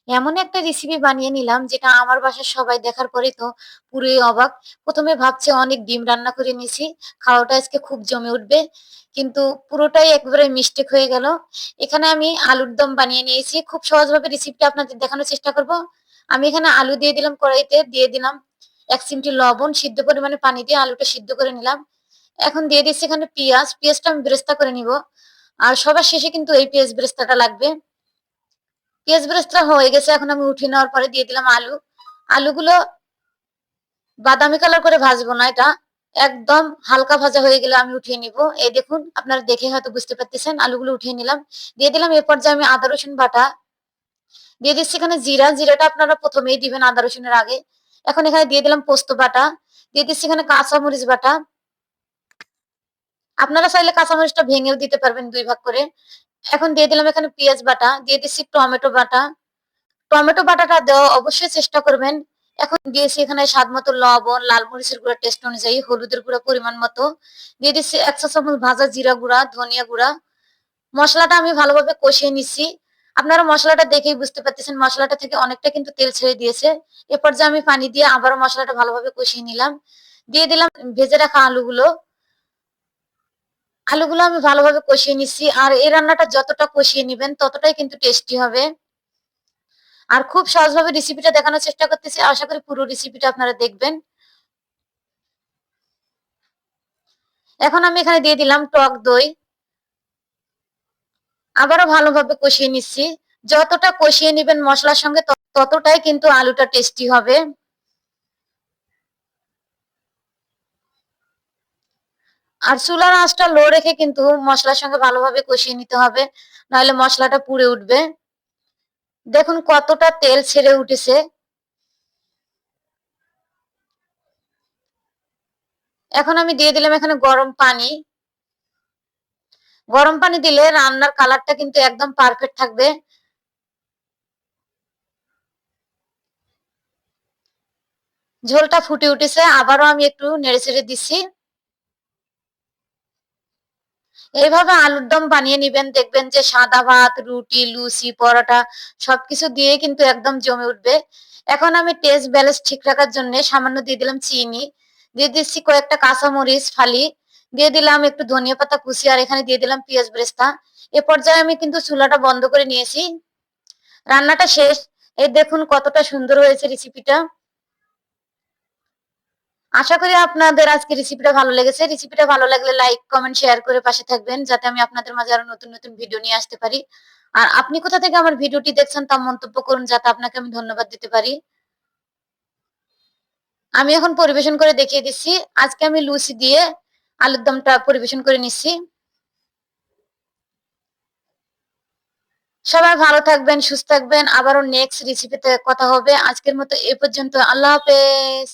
এমন একটা রেসিপি বানিয়ে নিলাম যেটা আমার বাসার সবাই দেখার পরেই তো পুরোই অবাক। ১ম এ ভাবছে অনেক ডিম রান্না করে নিয়েছি। খাওয়াটা আজকে খুব জমে উঠবে। কিন্তু পুরোটাই একেবারে মিস্টেক হয়ে গেল। এখানে আমি আলুর দম বানিয়ে নিয়েছি। খুব সহজভাবে রেসিপিটা আপনাদের দেখানোর চেষ্টা করব। আমি এখানে আলু দিয়ে দিলাম কড়াইতে, দিয়ে দিলাম ১ চিমটি লবণ, সিদ্ধ পরিমাণে পানি দিয়ে আলুটা সিদ্ধ করে নিলাম। এখন দিয়ে দিচ্ছি এখানে পিঁয়াজ। পিঁয়াজটা আমি বেরেস্তা করে নিব। আর সবার শেষে কিন্তু এই পেঁয়াজ বেরেস্তাটা লাগবে। পেঁয়াজ বেরেস্তা হয়ে গেছে। এখন আমি উঠিয়ে নেওয়ার পরে দিয়ে দিলাম আলু। আলুগুলো বাদামি কালার করে ভাজবো না এটা। একদম হালকা ভাজা হয়ে গেলে আমি উঠিয়ে নিব। এই দেখুন আপনারা দেখে হয়তো বুঝতে পারতেছেন আলুগুলো উঠিয়ে নিলাম। দিয়ে দিলাম এ পর্যায়ে আমি আদা রসুন বাটা। দিয়ে দিচ্ছি এখানে জিরা। জিরাটা আপনারা ১ম এই দিবেন আদা রসুনের আগে। এখন এখানে দিয়ে দিলাম পোস্ত বাটা। দিয়ে দিচ্ছি এখানে কাঁচা মরিচ বাটা। আপনারা চাইলে কাঁচা মরিচটা ভেঙেও দিতে পারবেন ২ ভাগ করে। এখন দিয়ে দিলাম এখানে পেঁয়াজ বাটা। দিয়ে দিচ্ছি টমেটো বাটা। টমেটো বাটাটা দেওয়া অবশ্যই চেষ্টা করবেন। এখন দিয়েছি এখানে স্বাদ মতো লবণ, লাল মরিচের গুঁড়া টেস্ট অনুযায়ী, হলুদের গুঁড়া পরিমাণ মতো। দিয়ে দিচ্ছি ১ চা চামচ ভাজা জিরা গুঁড়া, ধনিয়া গুঁড়া। মসলাটা আমি ভালোভাবে কষিয়ে নিচ্ছি। আপনারা মসলাটা দেখেই বুঝতে পারতেছেন মসলাটা থেকে অনেকটা কিন্তু তেল ছেড়ে দিয়েছে। এ পর্যায়ে আমি পানি দিয়ে আবারও মসলাটা ভালোভাবে কষিয়ে নিলাম। দিয়ে দিলাম ভেজে রাখা আলুগুলো। আলুগুলো আমি ভালোভাবে কষিয়ে নিচ্ছি। আর এই রান্নাটা যতটা কষিয়ে নিবেন ততটাই কিন্তু টেস্টি হবে। আর খুব সহজভাবে রেসিপিটা দেখানোর চেষ্টা করতেছি। আশা করি পুরো রেসিপিটা আপনারা দেখবেন। এখন আমি এখানে দিয়ে দিলাম টক দই। আবারও ভালোভাবে কষিয়ে নিচ্ছি। যতটা কষিয়ে নিবেন মসলার সঙ্গে ততটাই কিন্তু আলুটা টেস্টি হবে। আর চুলার আঁচটা লো রেখে কিন্তু মসলার সঙ্গে ভালোভাবে কষিয়ে নিতে হবে। নাহলে মসলাটা পুড়ে উঠবে। দেখুন কতটা তেল ছেড়ে উঠেছে। এখন আমি দিয়ে দিলাম এখানে গরম পানি। গরম পানি দিলে রান্নার কালারটা কিন্তু একদম পারফেক্ট থাকবে। ঝোলটা ফুটে উঠেছে। আবারও আমি একটু নেড়েচেড়ে দিচ্ছি। এইভাবে আলুর দম বানিয়ে নিবেন, দেখবেন যে সাদা ভাত, রুটি, লুচি, পরোটা সবকিছু দিয়ে কিন্তু একদম জমে উঠবে। এখন আমি টেস্ট ব্যালেন্স ঠিক রাখার জন্য সামান্য দিয়ে দিলাম চিনি। দিয়ে দিচ্ছি কয়েকটা কাঁচামরিচ ফালি। দিয়ে দিলাম একটু ধনিয়া পাতা কুচি আর এখানে দিয়ে দিলাম পেঁয়াজ বেরেস্তা। এ পর্যায়ে আমি কিন্তু চুলাটা বন্ধ করে নিয়েছি। রান্নাটা শেষ। এই দেখুন কতটা সুন্দর হয়েছে রেসিপিটা। আশা করি আপনাদের আজকে রেসিপিটা ভালো লেগেছে। রেসিপিটা ভালো লাগলে লাইক, কমেন্ট, শেয়ার করে পাশে থাকবেন যাতে আমি আপনাদের মাঝে আরো নতুন, নতুন ভিডিও নিয়ে আসতে পারি। আর আপনি কোথা থেকে আমার ভিডিওটি দেখছেন তা মন্তব্য করুন যাতে আপনাকে আমি ধন্যবাদ দিতে পারি। আমি এখন পরিবেশন করে দেখিয়ে দিচ্ছি। আজকে আমি লুচি দিয়ে আলুর দমটা পরিবেশন করে নিচ্ছি। সবাই ভালো থাকবেন, সুস্থ থাকবেন। আবারও নেক্সট রেসিপিতে কথা হবে। আজকের মতো এ পর্যন্ত। আল্লাহ হাফেজ।